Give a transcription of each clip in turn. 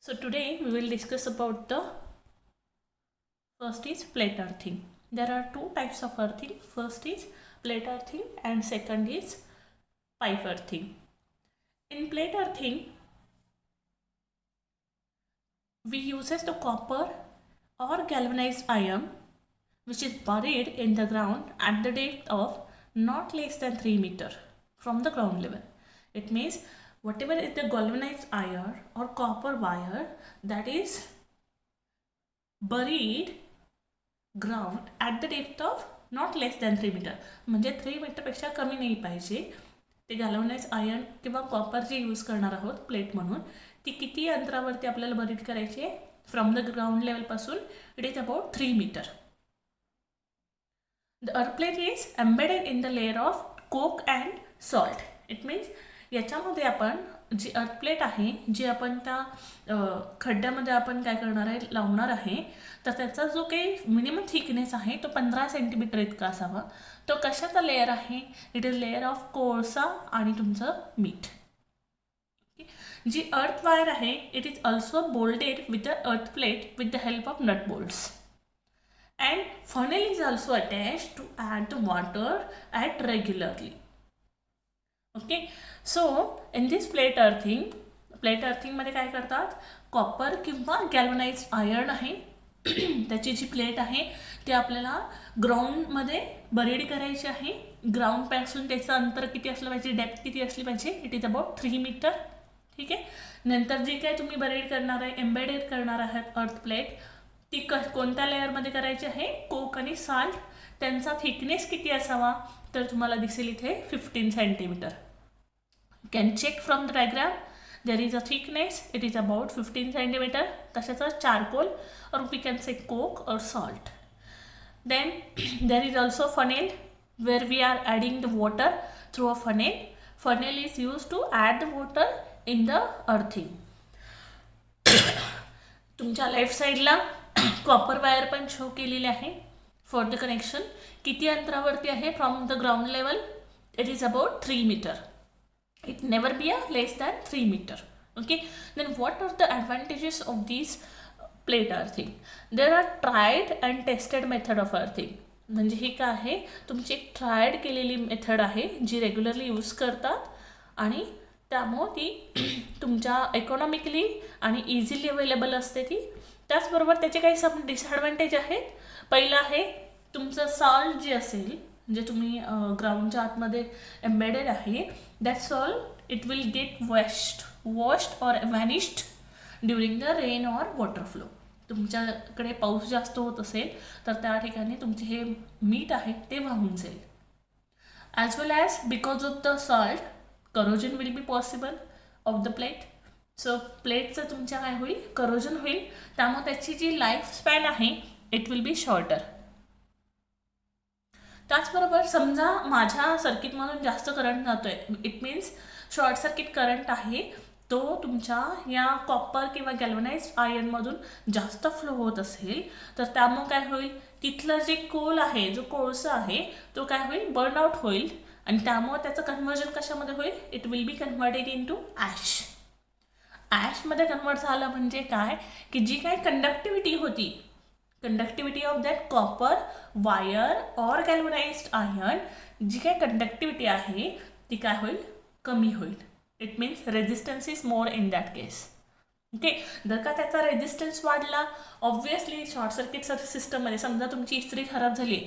So today we will discuss about the first is plate earthing. There are two types of earthing. First is plate earthing and second is pipe earthing. In plate earthing, we uses the copper or galvanized iron which is buried in the ground at the depth of not less than 3 meter from the ground level. It means whatever is the galvanized iron or copper wire that is buried ground at the depth of not less than 3 metre म्हणजे 3 मीटरपेक्षा कमी नाही पाहिजे. ते galvanise iron किंवा copper जे use करणार आहोत प्लेट म्हणून ती किती अंतरावरती आपल्याला बरीड करायची आहे फ्रॉम द ग्राउंड लेवलपासून इट इज अबाउट 3 मीटर. The earth plate is embedded in the layer of coke and salt. It means याच्यामध्ये आपण जी अर्थ प्लेट आहे जी आपण त्या खड्ड्यामध्ये आपण काय करणार आहे लावणार आहे तर त्याचा जो काही मिनिमम थिकनेस आहे तो 15 सेंटीमीटर इतका असावा. तो कशाचा लेअर आहे? इट इज लेअर ऑफ कोळसा आणि तुमचं मीठ. जी अर्थ वायर आहे it is also bolded with the earth plate with the help of nut bolts and funnel is also attach to add the water at regularly. Okay, so in this plate अर्थिंगमध्ये काय करतात? Copper किंवा गॅल्वनाइज iron आहे त्याची जी plate आहे ती आपल्याला ग्राउंडमध्ये buried करायची आहे. ग्राउंडपासून त्याचं अंतर किती असलं पाहिजे, डेप्थ किती असली पाहिजे? It is about 3 metre. ठीक आहे. नंतर जी काय तुम्ही बरीड करणार आहे एम्बेडेड करणार आहात अर्थ प्लेट ती कोणत्या लेअरमध्ये करायची आहे? कोक आणि साल्ट. त्यांचा थिकनेस किती असावा तर तुम्हाला दिसेल इथे 15 centimetre. You can check from the diagram. There is a thickness it is about 15 centimetre. तशाच charcoal or we can say coke or salt. Then there is also funnel where we are adding the water through a funnel. Funnel is used to add the water in the earthing. तुमच्या left साईडला copper wire पण show केलेली आहे for the connection. किती अंतरावरती आहे from the ground level? It is about 3 metre. It never be a less than 3 metre. Okay, then what are the advantages of this plate earthing? There are tried and tested method of earthing. म्हणजे ही काय आहे? तुमची एक triad केलेली method आहे जी regularly use करतात आणि त्यामुळं ती तुमच्या इकॉनॉमिकली आणि इझिली अवेलेबल असते ती. त्याचबरोबर त्याचे काही सम डिसॲडव्हान्टेज आहेत. पहिलं आहे तुमचं सॉल्ट जे असेल जे तुम्ही ग्राउंडच्या आतमध्ये एम्बेडेड आहे that salt it will get washed or vanished during the rain or water flow. तुमच्याकडे पाऊस जास्त होत असेल तर त्या ठिकाणी तुमचे हे मीठ आहे ते वाहून जाईल. As well as because of the salt corrosion will be possible of the plate. So प्लेटचं तुमच्या काय होईल? करोजन होईल. त्यामुळे त्याची जी लाईफ स्पॅन आहे इट विल बी शॉर्टर. त्याचबरोबर समजा माझ्या सर्किटमधून जास्त करंट जातोय, it means short circuit current आहे तो तुमच्या या कॉपर किंवा गॅल्वनाइज्ड आयर्नमधून जास्त फ्लो होत असेल तर त्यामुळे काय होईल? तिथलं जे कोल आहे जो कोळसा आहे तो काय होईल? बर्न आउट होईल आणि त्यामुळे त्याचं कन्व्हर्जन कशामध्ये होईल? It will be converted in to ash. ॲशमध्ये कन्वर्ट झालं म्हणजे काय की जी काय कंडक्टिव्हिटी होती, conductivity of that copper wire or galvanized iron जी काय कंडक्टिव्हिटी आहे ती काय होईल? कमी होईल. It means resistance is more in that case. Okay, जर का त्याचा रेजिस्टन्स वाढला ऑब्व्हियसली शॉर्ट सर्किट सिस्टममध्ये समजा तुमची इस्त्री खराब झाली,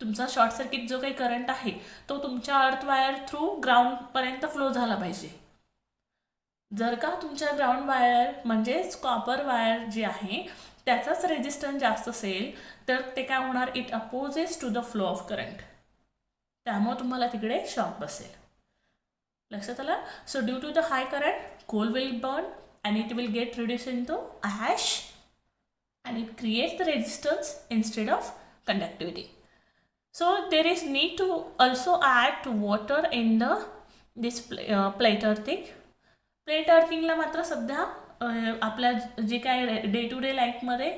तुमचा शॉर्ट सर्किट जो काही करंट आहे तो तुमच्या अर्थ वायर थ्रू ग्राउंडपर्यंत फ्लो झाला पाहिजे. जर का तुमच्या ग्राउंड वायर म्हणजेच कॉपर वायर जी आहे त्याचाच रेजिस्टन्स जास्त असेल तर ते काय होणार? It opposes to the flow of current. त्यामुळे तुम्हाला तिकडे शॉक बसेल. लक्षात आलं? So due to the high current coal will burn and it will get reduced into ash and it creates the resistance instead of conductivity. So there is need to also add to water in this plate earthing. Plate earthing ला मात्र सध्या आपल्या जे काय day to day लाईफमध्ये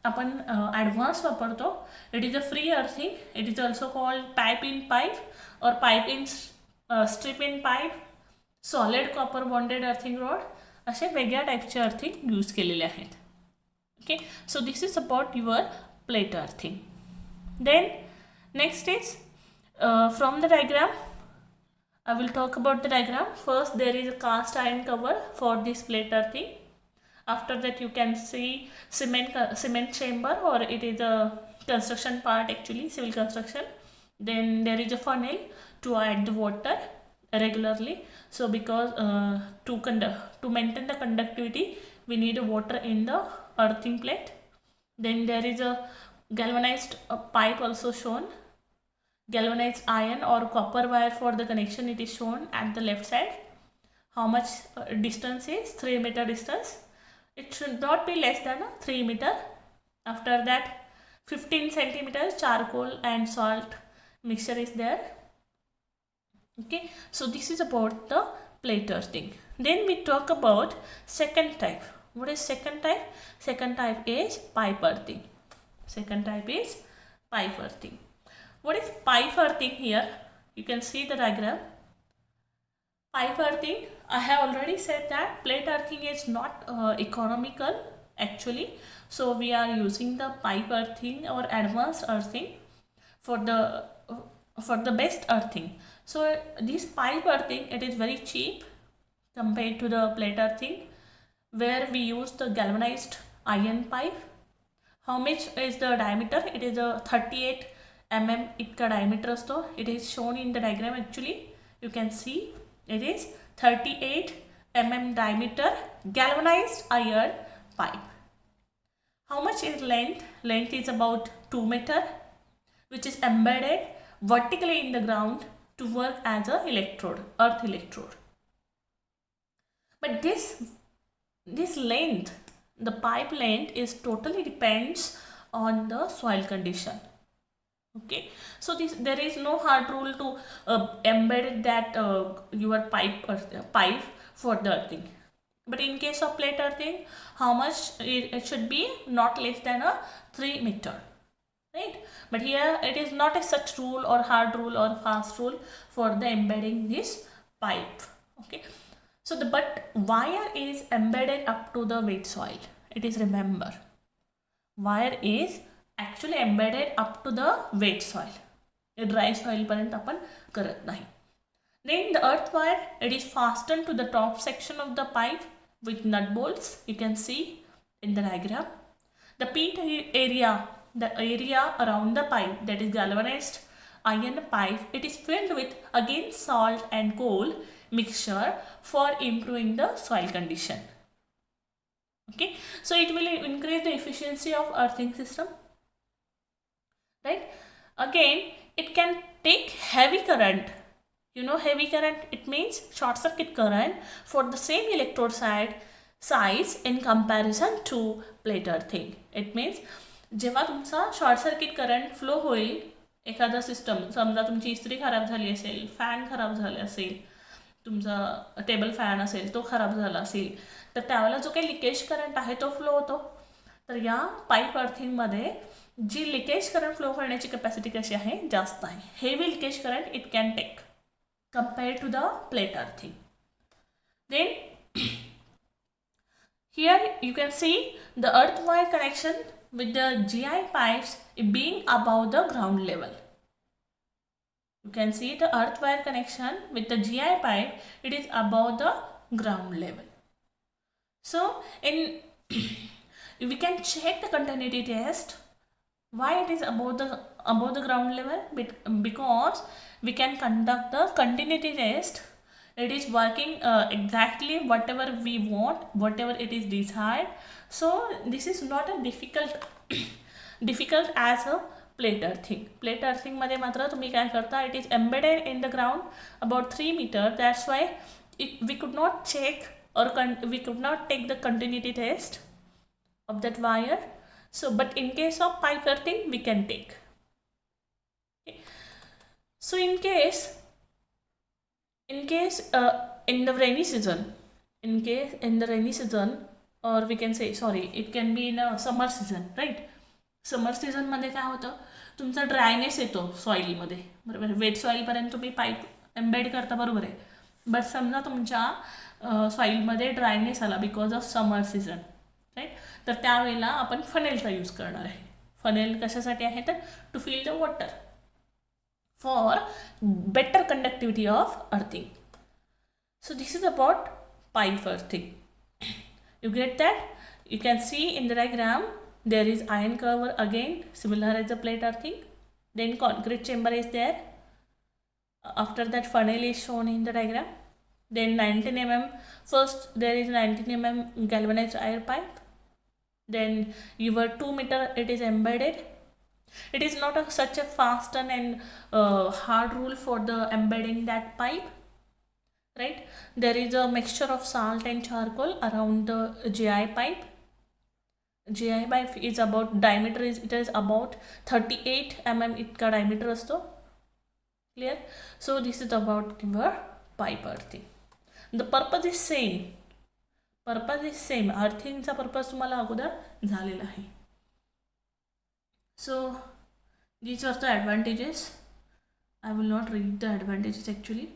आपण advance वापरतो. It is a free earthing. It is also called pipe in pipe or pipe in strip in pipe, solid copper bonded earthing rod असे वेगळ्या टाईपचे अर्थिंग यूज केलेले आहेत. Okay, so this is about your plate earthing. Then next is from the diagram, I will talk about the diagram. First, there is a cast iron cover for this plate earthing. After that, you can see cement chamber, or it is a construction part, actually civil construction. Then there is a funnel to add the water regularly. So because to maintain the conductivity, we need water in the earthing plate. Then there is a galvanized pipe also shown. Galvanized iron or copper wire for the connection, it is shown at the left side. How much distance is 3 meter distance. It should not be less than 3 meter. After that, 15 centimeters charcoal and salt mixture is there. Okay, so this is about the plate earthing. Then we talk about second type. What is second type? Second type is pipe earthing. Second type is pipe earthing. What is pipe earthing here? You can see the diagram. Pipe earthing, I have already said that plate earthing is not economical actually. So we are using the pipe earthing or advanced earthing for the best earthing. So this pipe earthing, it is very cheap compared to the plate earthing, where we use the galvanized iron pipe. How much is the diameter? It is a 38 mm इतका diameter असतो. It is shown in the diagram actually. You can see it is 38 mm diameter galvanized iron pipe. How much is length? Length is about 2 meter, which is embedded vertically in the ground to work as a electrode, earth electrode. But this length, the pipe length, is totally depends on the soil condition. Okay, so there is no hard rule to embed that your pipe for the earthing. But in case of plate earthing, how much it should be? Not less than 3 meter, right? But here it is not a such rule or hard rule or fast rule for the embedding this pipe. Okay, so but wire is embedded up to the wet soil. It is, remember, wire is actually embedded up to the wet soil. Dry soil पर्यंत आपण करत नाही. Then the earth wire, it is fastened to the top section of the pipe with nut bolts. You can see in the diagram. The pit area, the area around the pipe, that is galvanized iron pipe, it is filled with again salt and coal mixture for improving the soil condition. Okay, so it will increase the efficiency of earthing system. Right? Again, it can take heavy current. You know heavy current, it means short circuit current for the same electrode size in comparison to plate earthing. It means जेव्हा तुमचा short circuit current flow होईल एखादा system, समजा तुमची इस्त्री खराब झाली असेल, फॅन खराब झाला असेल, तुमचा टेबल फॅन असेल तो खराब झाला असेल, तर त्यावेळेला जो काही लिकेज करंट आहे तो फ्लो होतो. तर या पाईप अर्थिंगमध्ये जी लिकेज करंट फ्लो करण्याची कॅपॅसिटी कशी आहे? जास्त आहे. Heavy leakage current it can take compared to the plate earthing. Then here you can see the earth wire connection with the GI pipes being above the ground level. You can see the earth wire connection with the GI pipe, it is above the ground level. So we can check the continuity test. Why it is above the ground level? Because we can conduct the continuity test. It is working exactly whatever we want, whatever it is desired. So this is not a difficult as a plate earthing. Plate earthing मध्ये मात्र तुम्ही काय करता? It is embedded in the ground about 3 meter. That's why we could not check or we could not take the continuity test of that wire. So, but in case of pipe earthing, we can take. Okay. So, in case in the rainy season, or we can say, sorry, it can be in a summer season, right? Summer season मध्ये काय होतं? तुमचा dryness येतो सॉइलमध्ये, बरोबर. Wait सॉइलपर्यंत तुम्ही pipe embed करता, बरोबर आहे. बट समजा तुमच्या सॉईलमध्ये ड्रायनेस आला because of summer season, right. तर त्यावेळेला आपण फनेलचा यूज करणार आहे. फनेल कशासाठी आहे तर to fill the water for better conductivity of earthing. So this is about pipe earthing. You get that? You can see in the diagram there is iron cover again similar as the plate earthing. Then concrete chamber is there. After that funnel is shown in the diagram. Then 19 mm. First there is 19 mm galvanized iron pipe. Then your 2 meter it is embedded. It is not such a fast and hard rule for the embedding that pipe. Right, there is a mixture of salt and charcoal around the GI pipe. GI pipe is about diameter is it is about 38 mm इतका diameter असतो. Clear? So this is about your pipe earthing. The purpose is same. Purpose is same. Earthing चा purpose तुम्हाला अगोदर झालेला आहे. So these are the advantages. I will not read the advantages actually.